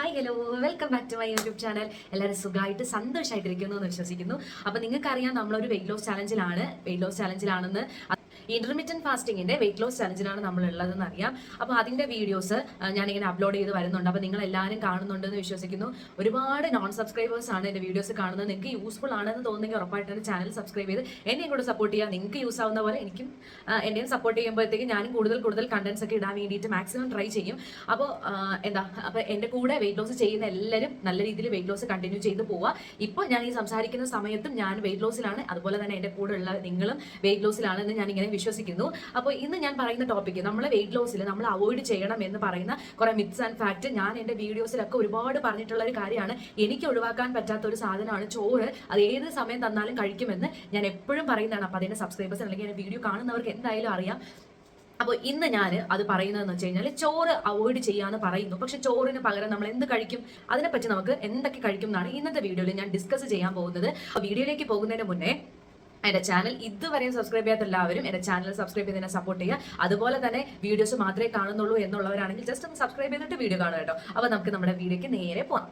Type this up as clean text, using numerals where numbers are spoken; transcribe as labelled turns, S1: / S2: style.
S1: Hi hello welcome back to my YouTube channel. എല്ലാവരും സുഖമായിട്ട് സന്തോഷമായിട്ടിരിക്കുന്നു എന്ന് വിശ്വസിക്കുന്നു. അപ്പോൾ നിങ്ങൾക്കറിയാം നമ്മളൊരു വെയിറ്റ് ലോസ് ചാലഞ്ചിലാണെന്ന്. ഇന്റർമീഡിയറ്റ് ഫാസ്റ്റിങ്ങിന്റെ വെയിറ്റ് ലോസ് ചലഞ്ചിലാണ് നമ്മൾ ഉള്ളതെന്ന് അറിയാം. അപ്പോൾ അതിന്റെ വീഡിയോസ് ഞാനിങ്ങനെ അപ്ലോഡ് ചെയ്ത് വരുന്നുണ്ട്. അപ്പോൾ നിങ്ങൾ എല്ലാവരും കാണുന്നുണ്ടെന്ന് വിശ്വസിക്കുന്നു. ഒരുപാട് നോൺ സബ്സ്ക്രൈബേഴ്സ് ആണ് എൻ്റെ വീഡിയോസ് കാണുന്നത്. നിങ്ങൾക്ക് യൂസ്ഫുൾ ആണെന്ന് തോന്നുന്നെങ്കിൽ ഉറപ്പായിട്ട് എൻ്റെ ചാനൽ സബ്സ്ക്രൈബ് ചെയ്ത് എന്നെയും കൂടെ സപ്പോർട്ട് ചെയ്യുക. നിങ്ങൾക്ക് യൂസ് ആവുന്ന പോലെ എനിക്കും എന്നെയും സപ്പോർട്ട് ചെയ്യുമ്പോഴത്തേക്ക് ഞാനും കൂടുതൽ കണ്ടന്റ്സ് ഒക്കെ ഇടാൻ വേണ്ടിയിട്ട് മാക്സിമം ട്രൈ ചെയ്യും. അപ്പോൾ അപ്പോൾ എൻ്റെ കൂടെ വെയിറ്റ് ലോസ് ചെയ്യുന്ന എല്ലാവരും നല്ല രീതിയിൽ വെയിറ്റ് ലോസ് കണ്ടിന്യൂ ചെയ്ത് പോവുക. ഇപ്പോൾ ഞാൻ ഈ സംസാരിക്കുന്ന സമയത്തും ഞാൻ വെയിറ്റ് ലോസിലാണ്, അതുപോലെ തന്നെ എൻ്റെ കൂടെ ഉള്ള നിങ്ങളും വെയിറ്റ് ലോസിലാണെന്ന് ഞാൻ ഇങ്ങനെ വിശ്വസിക്കുന്നു. അപ്പോൾ ഇന്ന് ഞാൻ പറയുന്ന ടോപ്പിക്ക് നമ്മളെ വെയിറ്റ് ലോസിൽ നമ്മൾ അവോയ്ഡ് ചെയ്യണം എന്ന് പറയുന്ന കുറെ മിത്സ് ആൻഡ് ഫാക്ട് ഞാൻ എൻ്റെ വീഡിയോസിലൊക്കെ ഒരുപാട് പറഞ്ഞിട്ടുള്ള ഒരു കാര്യമാണ്. എനിക്ക് ഒഴിവാക്കാൻ പറ്റാത്ത ഒരു സാധനമാണ് ചോറ്. അത് ഏത് സമയം തന്നാലും കഴിക്കുമെന്ന് ഞാൻ എപ്പോഴും പറയുന്നതാണ്. അപ്പോൾ അതിൻ്റെ സബ്സ്ക്രൈബേഴ്സ് അല്ലെങ്കിൽ എൻ്റെ വീഡിയോ കാണുന്നവർക്ക് എന്തായാലും അറിയാം. അപ്പോൾ ഇന്ന് ഞാൻ അത് പറയുന്നതെന്ന് വെച്ച് കഴിഞ്ഞാൽ ചോറ് അവോയ്ഡ് ചെയ്യാന്ന് പറയുന്നു. പക്ഷെ ചോറിന് പകരം നമ്മൾ എന്ത് കഴിക്കും, അതിനെപ്പറ്റി നമുക്ക് എന്തൊക്കെ കഴിക്കും എന്നാണ് ഇന്നത്തെ വീഡിയോയിൽ ഞാൻ ഡിസ്കസ് ചെയ്യാൻ പോകുന്നത്. വീഡിയോയിലേക്ക് പോകുന്നതിന് മുന്നേ എൻ്റെ ചാനൽ ഇതുവരെയും സബ്സ്ക്രൈബ് ചെയ്യാത്ത എല്ലാവരും എൻ്റെ ചാനൽ സബ്സ്ക്രൈബ് ചെയ്തതിനെ സപ്പോർട്ട് ചെയ്യുക. അതുപോലെ തന്നെ വീഡിയോസ് മാത്രമേ കാണുന്നുള്ളൂ എന്നുള്ളവരാണെങ്കിൽ ജസ്റ്റ് ഒന്ന് സബ്സ്ക്രൈബ് ചെയ്തിട്ട് വീഡിയോ കാണുക കേട്ടോ. അപ്പോൾ നമുക്ക് നമ്മുടെ വീഡിയോയ്ക്ക് നേരെ പോകാം.